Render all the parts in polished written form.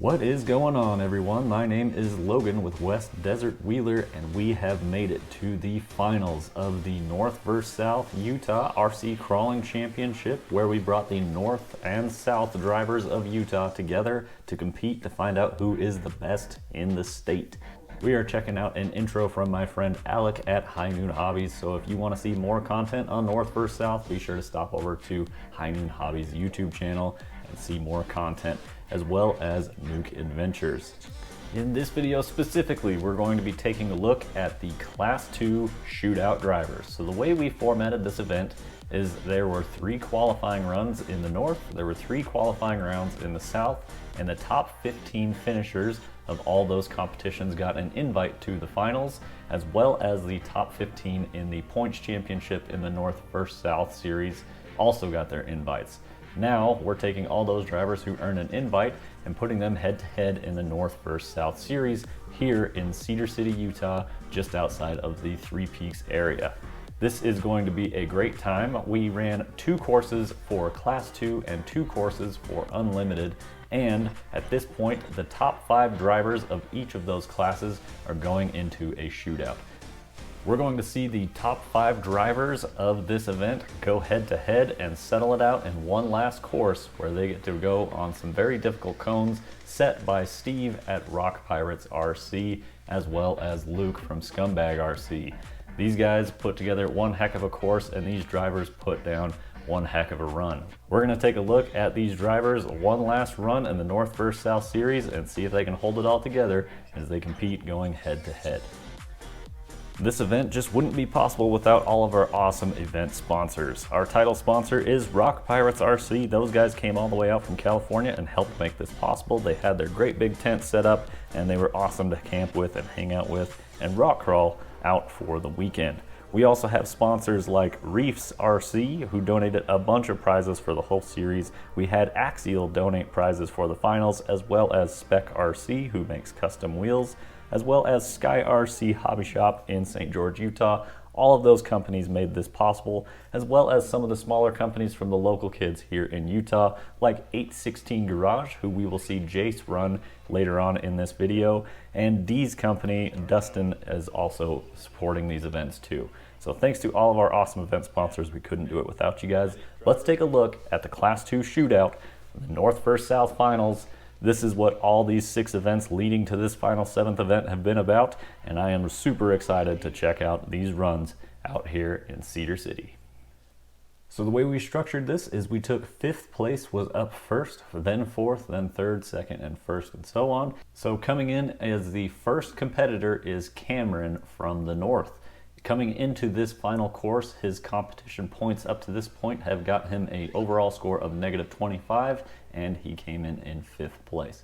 What is going on, everyone? My name is Logan with West Desert Wheeler, and we have made it to the finals of the North vs. South Utah RC Crawling Championship, where we brought the North and South drivers of Utah together to compete to find out who is the best in the state. We are checking out an intro from my friend Alec at High Noon Hobbies, so if you want to see more content on North vs. South, be sure to stop over to High Noon Hobbies YouTube channel and see more content, as well as Nuke Adventures. In this video specifically, we're going to be taking a look at the Class 2 Shootout drivers. So the way we formatted this event is there were 3 qualifying runs in the North, there were 3 qualifying rounds in the South, and the top 15 finishers of all those competitions got an invite to the finals, as well as the top 15 in the points championship in the North vs. South series also got their invites. Now we're taking all those drivers who earned an invite and putting them head-to-head in the North vs. South series here in Cedar City, Utah, just outside of the Three Peaks area. This is going to be a great time. We ran 2 courses for Class 2 and 2 courses for Unlimited, and at this point, the top 5 drivers of each of those classes are going into a shootout. We're going to see the top 5 drivers of this event go head-to-head and settle it out in one last course where they get to go on some very difficult cones set by Steve at Rock Pirates RC, as well as Luke from Scumbag RC. These guys put together one heck of a course, and these drivers put down one heck of a run. We're going to take a look at these drivers one last run in the North vs. South series and see if they can hold it all together as they compete going head-to-head. This event just wouldn't be possible without all of our awesome event sponsors. Our title sponsor is Rock Pirates RC. Those guys came all the way out from California and helped make this possible. They had their great big tent set up, and they were awesome to camp with and hang out with and rock crawl out for the weekend. We also have sponsors like Reefs RC, who donated a bunch of prizes for the whole series. We had Axial donate prizes for the finals, as well as Spec RC, who makes custom wheels, as well as Sky RC Hobby Shop in St. George, Utah. All of those companies made this possible, as well as some of the smaller companies from the local kids here in Utah, like 816 Garage, who we will see Jace run later on in this video, and Deez Company, Dustin, is also supporting these events too. So thanks to all of our awesome event sponsors. We couldn't do it without you guys. Let's take a look at the Class 2 Shootout, the North vs. South Finals. This is what all these 6 events leading to this final 7th event have been about, and I am super excited to check out these runs out here in Cedar City. So the way we structured this is we took 5th place was up first, then 4th, then 3rd, 2nd, and 1st, and so on. So coming in as the first competitor is Cameron from the North. Coming into this final course, his competition points up to this point have got him an overall score of -25, and he came in 5th place.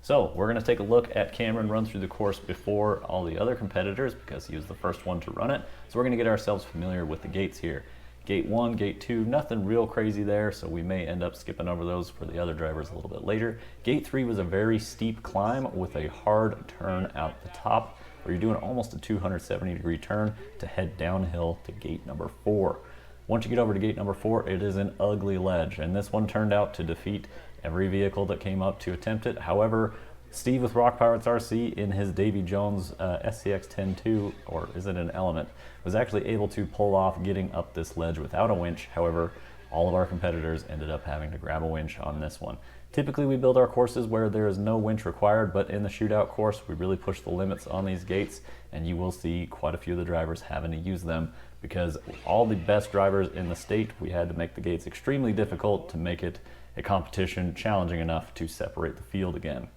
So we're going to take a look at Cameron run through the course before all the other competitors, because he was the first one to run it. So we're going to get ourselves familiar with the gates here. Gate 1, Gate 2, nothing real crazy there, so we may end up skipping over those for the other drivers a little bit later. Gate 3 was a very steep climb with a hard turn out the top, where you're doing almost a 270-degree turn to head downhill to gate number 4. Once you get over to gate number 4, it is an ugly ledge, and this one turned out to defeat every vehicle that came up to attempt it. However, Steve with Rock Pirates RC in his Davy Jones SCX 10-2, or is it an Element, was actually able to pull off getting up this ledge without a winch. However, all of our competitors ended up having to grab a winch on this one. Typically we build our courses where there is no winch required, but in the shootout course we really push the limits on these gates, and you will see quite a few of the drivers having to use them, because all the best drivers in the state, we had to make the gates extremely difficult to make it a competition challenging enough to separate the field again.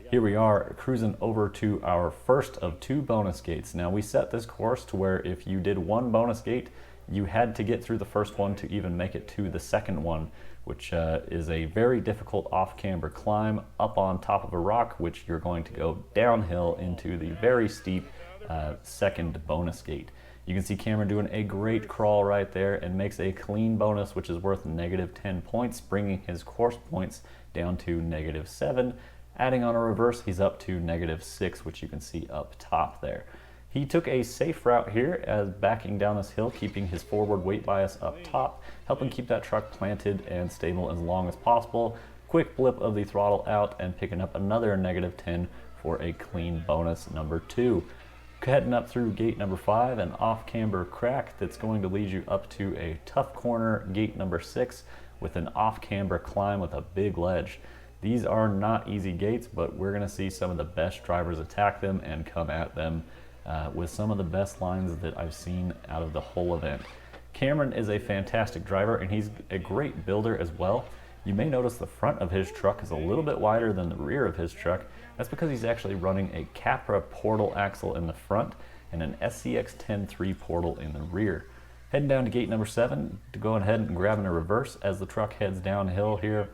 Here we are cruising over to our first of 2 bonus gates. Now we set this course to where if you did 1 bonus gate, you had to get through the first one to even make it to the second one, which is a very difficult off-camber climb up on top of a rock, which you're going to go downhill into the very steep second bonus gate. You can see Cameron doing a great crawl right there and makes a clean bonus, which is worth -10 points, bringing his course points down to -7. Adding on a reverse, he's up to -6, which you can see up top there. He took a safe route here as backing down this hill, keeping his forward weight bias up top, helping keep that truck planted and stable as long as possible. Quick blip of the throttle out and picking up another -10 for a clean bonus number 2. Heading up through gate number 5, an off-camber crack that's going to lead you up to a tough corner, gate number 6, with an off-camber climb with a big ledge. These are not easy gates, but we're going to see some of the best drivers attack them and come at them with some of the best lines that I've seen out of the whole event. Cameron is a fantastic driver, and he's a great builder as well. You may notice the front of his truck is a little bit wider than the rear of his truck. That's because he's actually running a Capra portal axle in the front and an SCX 10.3 portal in the rear. Heading down to gate number 7 to go ahead and grabbing a reverse as the truck heads downhill here,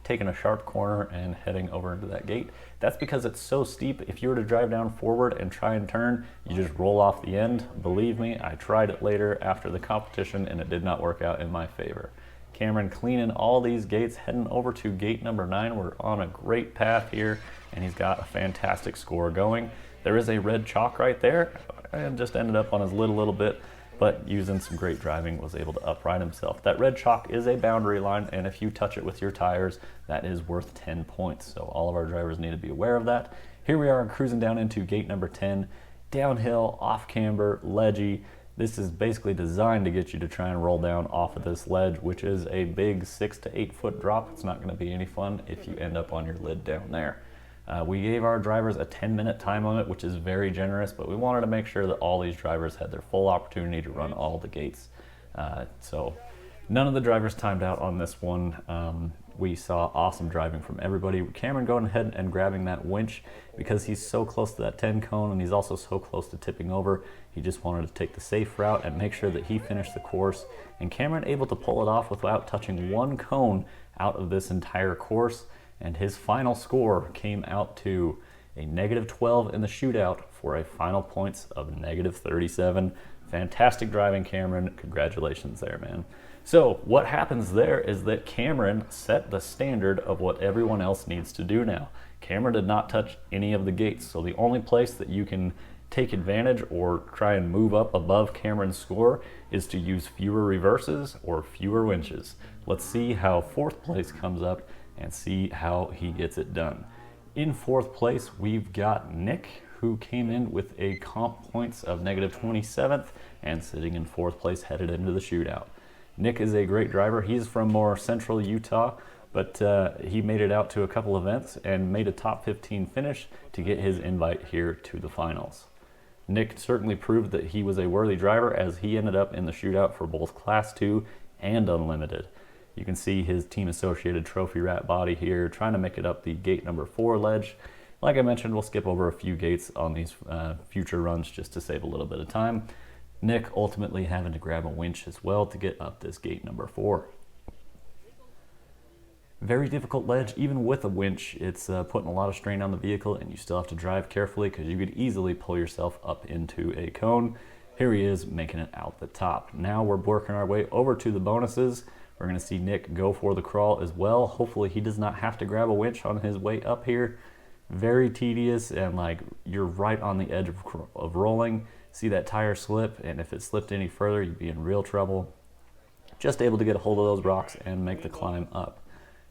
taking a sharp corner and heading over into that gate. That's because it's so steep. If you were to drive down forward and try and turn, you just roll off the end. Believe me, I tried it later after the competition and it did not work out in my favor. Cameron cleaning all these gates, heading over to gate number 9. We're on a great path here, and he's got a fantastic score going. There is a red chalk right there, and just ended up on his lid a little bit, but using some great driving was able to upright himself. That red chalk is a boundary line, and if you touch it with your tires, that is worth 10 points. So all of our drivers need to be aware of that. Here we are cruising down into gate number 10, downhill, off camber, ledgy. This is basically designed to get you to try and roll down off of this ledge, which is a big 6 to 8 foot drop. It's not going to be any fun if you end up on your lid down there. We gave our drivers a 10-minute time limit, which is very generous, but we wanted to make sure that all these drivers had their full opportunity to run all the gates. So none of the drivers timed out on this one. We saw awesome driving from everybody. Cameron going ahead and grabbing that winch because he's so close to that 10 cone and he's also so close to tipping over. He just wanted to take the safe route and make sure that he finished the course. And Cameron able to pull it off without touching one cone out of this entire course. And his final score came out to a -12 in the shootout for a final points of -37. Fantastic driving, Cameron. Congratulations there, man. So what happens there is that Cameron set the standard of what everyone else needs to do now. Cameron did not touch any of the gates, so the only place that you can take advantage or try and move up above Cameron's score is to use fewer reverses or fewer winches. Let's see how 4th place comes up and see how he gets it done. In 4th place, we've got Nick, who came in with a comp points of -27th and sitting in 4th place headed into the shootout. Nick is a great driver. He's from more central Utah, but he made it out to a couple events and made a top 15 finish to get his invite here to the finals. Nick certainly proved that he was a worthy driver as he ended up in the shootout for both Class 2 and Unlimited. You can see his team associated trophy rat body here, trying to make it up the gate number 4 ledge. Like I mentioned, we'll skip over a few gates on these future runs just to save a little bit of time. Nick ultimately having to grab a winch as well to get up this gate number 4. Very difficult ledge, even with a winch. It's putting a lot of strain on the vehicle, and you still have to drive carefully because you could easily pull yourself up into a cone. Here he is making it out the top. Now we're working our way over to the bonuses. We're going to see Nick go for the crawl as well. Hopefully he does not have to grab a winch on his way up here. Very tedious, and like you're right on the edge of rolling. See that tire slip, and if it slipped any further, you'd be in real trouble. Just able to get a hold of those rocks and make the climb up.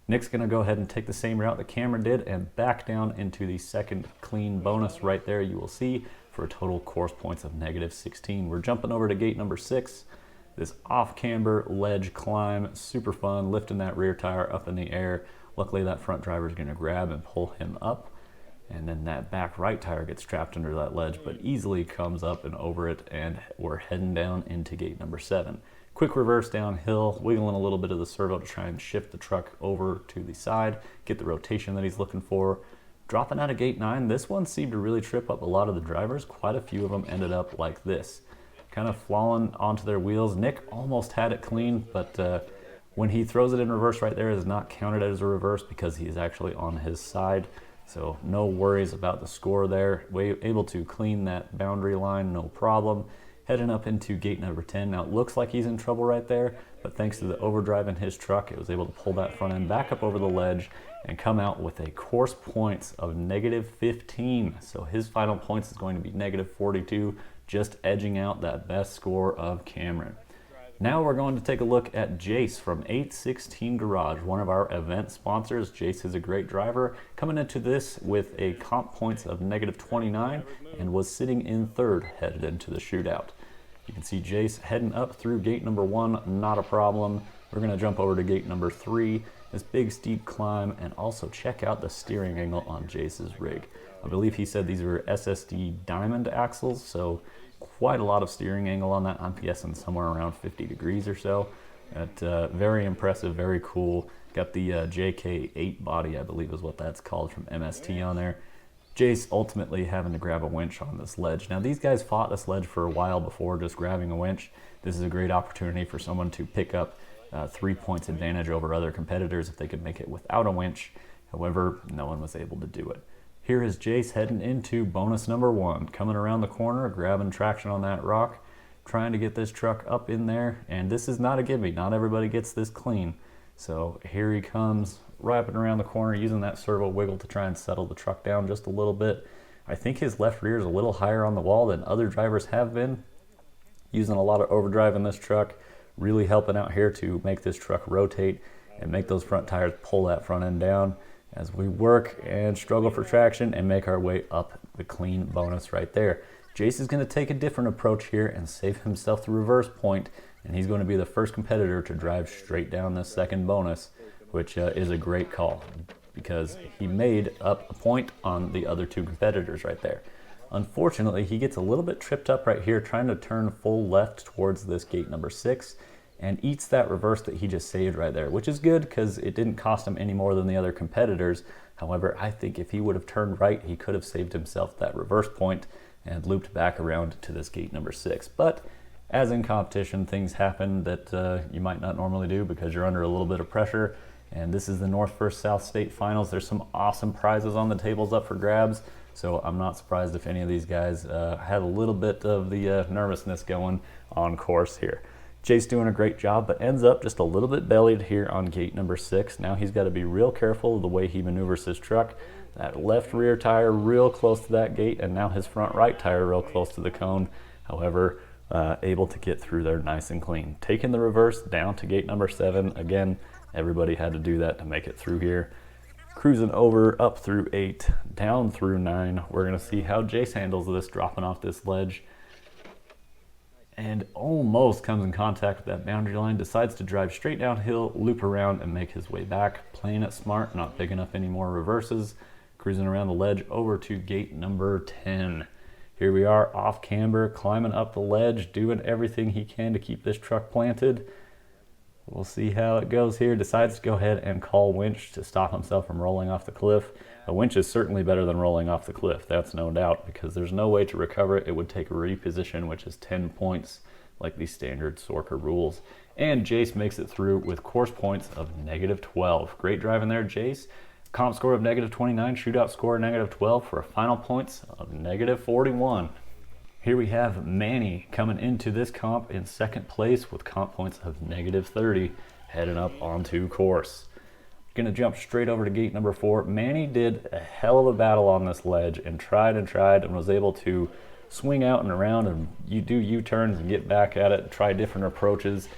Nick's going to go ahead and take the same route that Cameron did and back down into the second clean bonus right there, you will see, for a total course points of -16. We're jumping over to gate number 6. This off-camber ledge climb, super fun, lifting that rear tire up in the air. Luckily that front driver is going to grab and pull him up. And then that back right tire gets trapped under that ledge, but easily comes up and over it, and we're heading down into gate number 7. Quick reverse downhill, wiggling a little bit of the servo to try and shift the truck over to the side, get the rotation that he's looking for. Dropping out of gate 9, this one seemed to really trip up a lot of the drivers. Quite a few of them ended up like this, kind of falling onto their wheels. Nick almost had it clean, but when he throws it in reverse right there, it is not counted as a reverse because he is actually on his side. So no worries about the score there. Able to clean that boundary line, no problem. Heading up into gate number 10. Now it looks like he's in trouble right there, but thanks to the overdrive in his truck, it was able to pull that front end back up over the ledge and come out with a course points of -15. So his final points is going to be -42, just edging out that best score of Cameron. Now we're going to take a look at Jace from 816 Garage, one of our event sponsors. Jace is a great driver, coming into this with a comp points of -29 and was sitting in third headed into the shootout. You can see Jace heading up through gate number 1, not a problem. We're going to jump over to gate number 3, this big steep climb, and also check out the steering angle on Jace's rig. I believe he said these were SSD diamond axles, so quite a lot of steering angle on that. I'm guessing somewhere around 50 degrees or so. Very impressive, very cool. Got the JK8 body, I believe is what that's called, from MST on there. Jace ultimately having to grab a winch on this ledge. Now these guys fought this ledge for a while before just grabbing a winch. This is a great opportunity for someone to pick up 3 points advantage over other competitors if they could make it without a winch. However, no one was able to do it. Here is Jace heading into bonus number 1, coming around the corner, grabbing traction on that rock, trying to get this truck up in there, and this is not a gimme. Not everybody gets this clean. So here he comes, wrapping around the corner, using that servo wiggle to try and settle the truck down just a little bit. I think his left rear is a little higher on the wall than other drivers have been. Using a lot of overdrive in this truck, really helping out here to make this truck rotate and make those front tires pull that front end down as we work and struggle for traction and make our way up the clean bonus right there. Jace is going to take a different approach here and save himself the reverse point, and he's going to be the first competitor to drive straight down this second bonus, which is a great call because he made up a point on the other 2 competitors right there. Unfortunately, he gets a little bit tripped up right here trying to turn full left towards this gate number 6 and eats that reverse that he just saved right there, which is good because it didn't cost him any more than the other competitors. However, I think if he would have turned right, he could have saved himself that reverse point and looped back around to this gate number 6. But as in competition, things happen that you might not normally do because you're under a little bit of pressure. And this is the North vs. South State Finals. There's some awesome prizes on the tables up for grabs. So I'm not surprised if any of these guys had a little bit of the nervousness going on course here. Jace doing a great job, but ends up just a little bit bellied here on gate number 6. Now he's got to be real careful of the way he maneuvers his truck. That left rear tire real close to that gate, and now his front right tire real close to the cone. However, able to get through there nice and clean. Taking the reverse down to gate number 7. Again, everybody had to do that to make it through here. Cruising over up through 8, down through 9. We're going to see how Jace handles this, dropping off this ledge. And almost comes in contact with that boundary line, decides to drive straight downhill, loop around, and make his way back. Playing it smart, not picking up any more reverses. Cruising around the ledge over to gate number 10. Here we are off camber, climbing up the ledge, doing everything he can to keep this truck planted. We'll see how it goes here. Decides to go ahead and call winch to stop himself from rolling off the cliff. A winch is certainly better than rolling off the cliff, that's no doubt, because there's no way to recover it. It would take a reposition, which is 10 points, like the standard Sorka rules. And Jace makes it through with course points of -12. Great driving there, Jace. Comp score of -29, shootout score -12 for a final points of -41. Here we have Manny coming into this comp in second place with comp points of -30, heading up onto course. Gonna jump straight over to gate number 4. Manny did a hell of a battle on this ledge and tried and was able to swing out and around and you do U-turns and get back at it, try different approaches.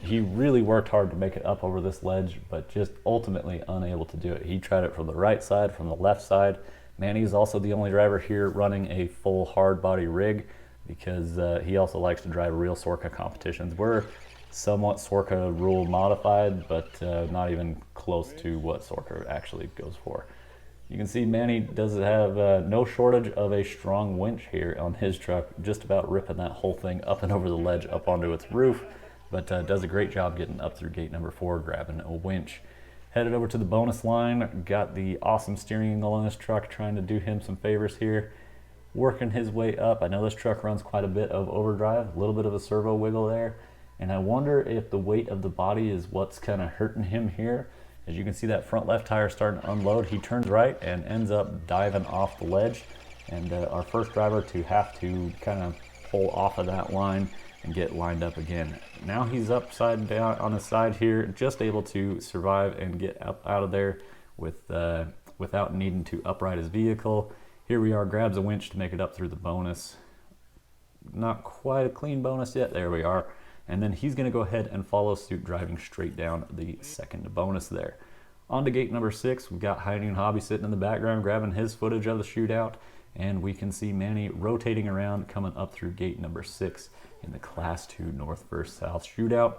He really worked hard to make it up over this ledge, but just ultimately unable to do it. He tried it from the right side, from the left side. Manny is also the only driver here running a full hard body rig because he also likes to drive real Sorka competitions. We're somewhat Sorka rule modified, but not even close to what Sorka actually goes for. You can see Manny does have no shortage of a strong winch here on his truck, just about ripping that whole thing up and over the ledge up onto its roof, but does a great job getting up through gate number 4, grabbing a winch. Headed over to the bonus line, got the awesome steering angle on this truck, trying to do him some favors here. Working his way up. I know this truck runs quite a bit of overdrive, a little bit of a servo wiggle there, and I wonder if the weight of the body is what's kind of hurting him here. As you can see, that front left tire starting to unload. He turns right and ends up diving off the ledge, and our first driver to have to kind of pull off of that line and get lined up again. Now he's upside down on the side here, just able to survive and get up out of there without needing to upright his vehicle. Here we are, grabs a winch to make it up through the bonus. Not quite a clean bonus yet, there we are. And then he's gonna go ahead and follow suit, driving straight down the second bonus there. On to gate number 6, we've got Heidi and Hobby sitting in the background, grabbing his footage of the shootout. And we can see Manny rotating around, coming up through gate number 6 in the Class 2 North vs. South shootout.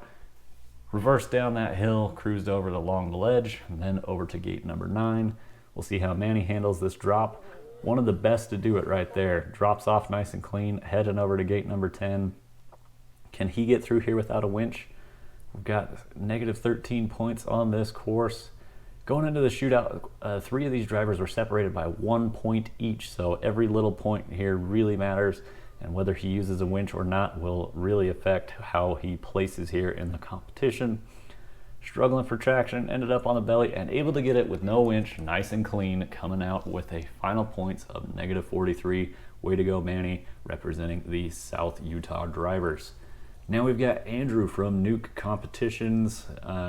Reversed down that hill, cruised over along the ledge, and then over to gate number 9. We'll see how Manny handles this drop. One of the best to do it right there. Drops off nice and clean, heading over to gate number 10. Can he get through here without a winch? We've got negative 13 points on this course. Going into the shootout, 3 of these drivers were separated by 1 point each, so every little point here really matters, and whether he uses a winch or not will really affect how he places here in the competition. Struggling for traction, ended up on the belly and able to get it with no winch, nice and clean, coming out with a final points of negative 43. Way to go, Manny, representing the South Utah drivers. Now we've got Andrew from Nuke Competitions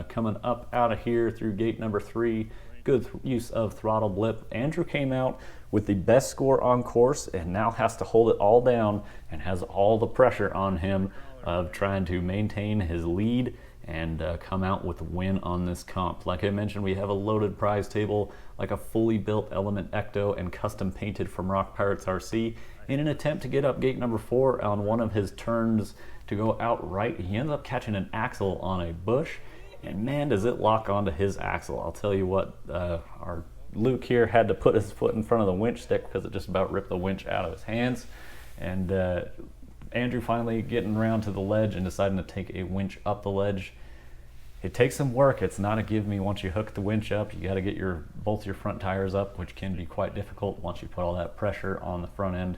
coming up out of here through gate number 3. Good use of throttle blip. Andrew came out with the best score on course and now has to hold it all down and has all the pressure on him of trying to maintain his lead and come out with a win on this comp. Like I mentioned, we have a loaded prize table, like a fully built Element Ecto and custom painted from Rock Pirates RC. In an attempt to get up gate number 4 on one of his turns to go out right, he ends up catching an axle on a bush, and man, does it lock onto his axle. I'll tell you what, our Luke here had to put his foot in front of the winch stick because it just about ripped the winch out of his hands. And Andrew finally getting around to the ledge and deciding to take a winch up the ledge. It takes some work. It's not a give me. Once you hook the winch up, you got to get both your front tires up, which can be quite difficult once you put all that pressure on the front end.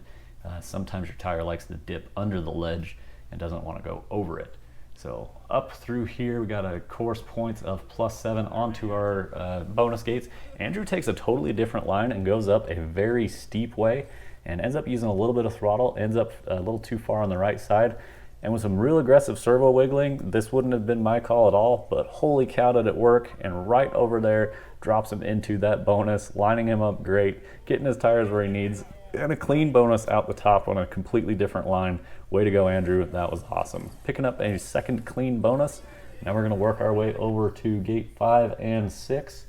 Sometimes your tire likes to dip under the ledge and doesn't want to go over it. So up through here, we got a course points of +7 onto our bonus gates. Andrew takes a totally different line and goes up a very steep way and ends up using a little bit of throttle, ends up a little too far on the right side. And with some real aggressive servo wiggling, this wouldn't have been my call at all, but holy cow did it work. And right over there, drops him into that bonus, lining him up great, getting his tires where he needs, and a clean bonus out the top on a completely different line. Way to go, Andrew. That was awesome. Picking up a second clean bonus. Now we're going to work our way over to gate 5 and 6.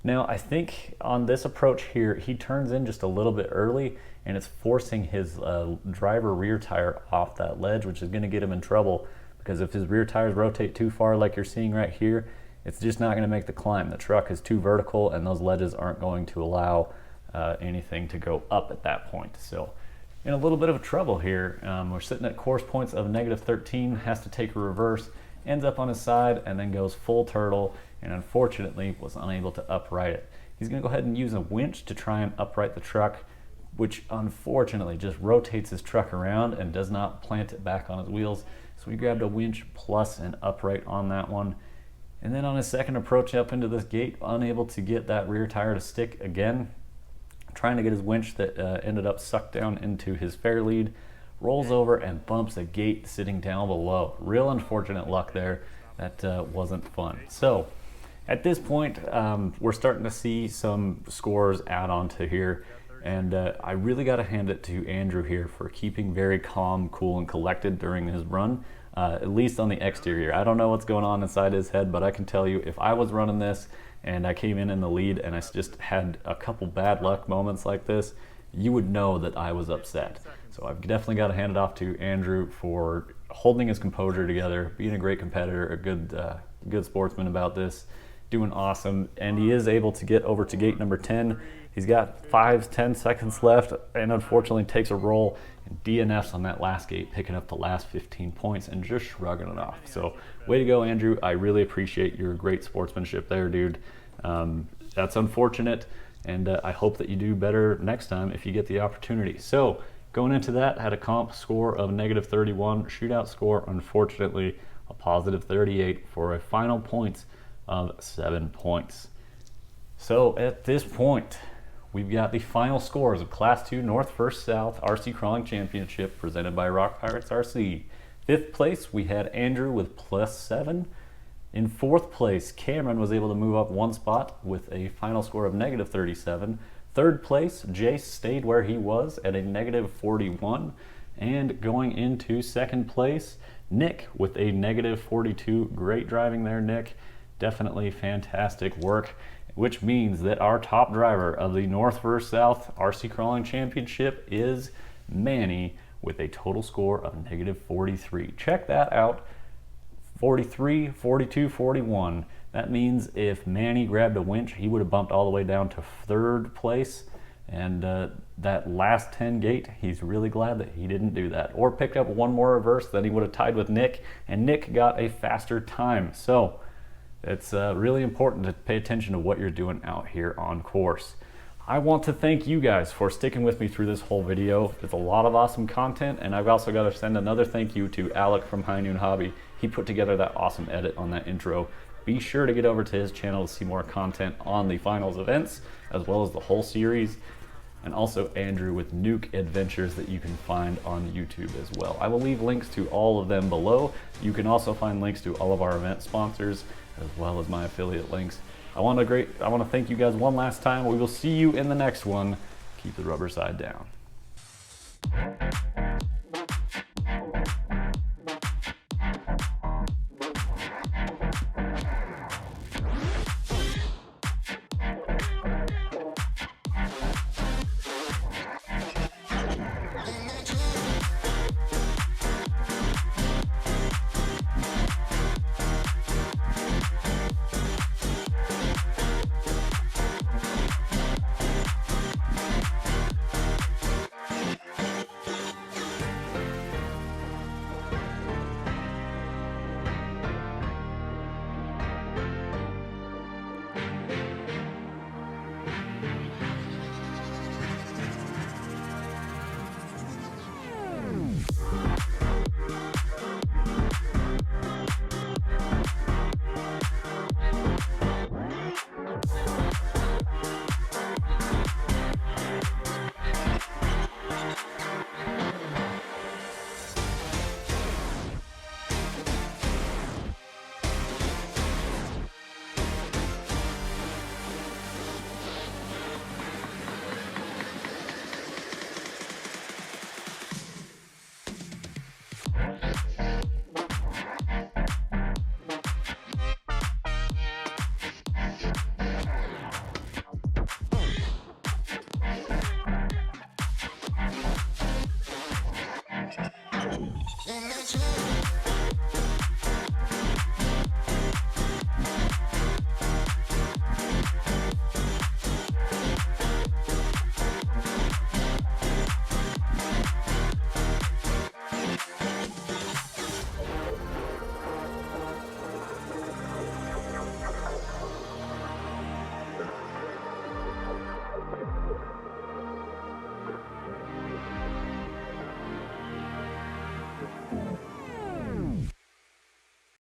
Now, I think on this approach here, he turns in just a little bit early, and it's forcing his driver rear tire off that ledge, which is going to get him in trouble, because if his rear tires rotate too far like you're seeing right here, it's just not going to make the climb. The truck is too vertical, and those ledges aren't going to allow anything to go up at that point. So in a little bit of trouble here. We're sitting at course points of -13, has to take a reverse, ends up on his side, and then goes full turtle, and unfortunately was unable to upright it. He's going to go ahead and use a winch to try and upright the truck, which unfortunately just rotates his truck around and does not plant it back on his wheels. So we grabbed a winch plus an upright on that one. And then on his second approach up into this gate, unable to get that rear tire to stick again, trying to get his winch that ended up sucked down into his fair lead, rolls over and bumps a gate sitting down below. Real unfortunate luck there. That wasn't fun. So at this point, we're starting to see some scores add on to here. And I really got to hand it to Andrew here for keeping very calm, cool, and collected during his run, at least on the exterior. I don't know what's going on inside his head, but I can tell you if I was running this and I came in the lead and I just had a couple bad luck moments like this, you would know that I was upset. So I've definitely got to hand it off to Andrew for holding his composure together, being a great competitor, a good sportsman about this, doing awesome. And he is able to get over to gate number 10. He's got 10 seconds left and unfortunately takes a roll and DNFs on that last gate, picking up the last 15 points and just shrugging it off. So way to go, Andrew. I really appreciate your great sportsmanship there, dude. That's unfortunate, and I hope that you do better next time if you get the opportunity. So going into that, had a comp score of -31, shootout score, unfortunately, a +38 for a final points of 7 points. So at this point, we've got the final scores of Class 2 North vs. South RC Crawling Championship presented by Rock Pirates RC. 5th place, we had Andrew with +7. In 4th place, Cameron was able to move up 1 spot with a final score of -37. 3rd place, Jace stayed where he was at a -41. And going into 2nd place, Nick with a -42. Great driving there, Nick. Definitely fantastic work, which means that our top driver of the North vs. South RC Crawling Championship is Manny with a total score of -43. Check that out. 43, 42, 41. That means if Manny grabbed a winch, he would have bumped all the way down to 3rd place. And that last 10 gate, he's really glad that he didn't do that. Or picked up 1 more reverse, then he would have tied with Nick, and Nick got a faster time. So it's really important to pay attention to what you're doing out here on course. I want to thank you guys for sticking with me through this whole video. It's a lot of awesome content, and I've also got to send another thank you to Alec from High Noon Hobby. He put together that awesome edit on that intro. Be sure to get over to his channel to see more content on the finals events, as well as the whole series, and also Andrew with Nuke Adventures that you can find on YouTube as well. I will leave links to all of them below. You can also find links to all of our event sponsors, as well as my affiliate links. I want to thank you guys one last time. We will see you in the next one. Keep the rubber side down.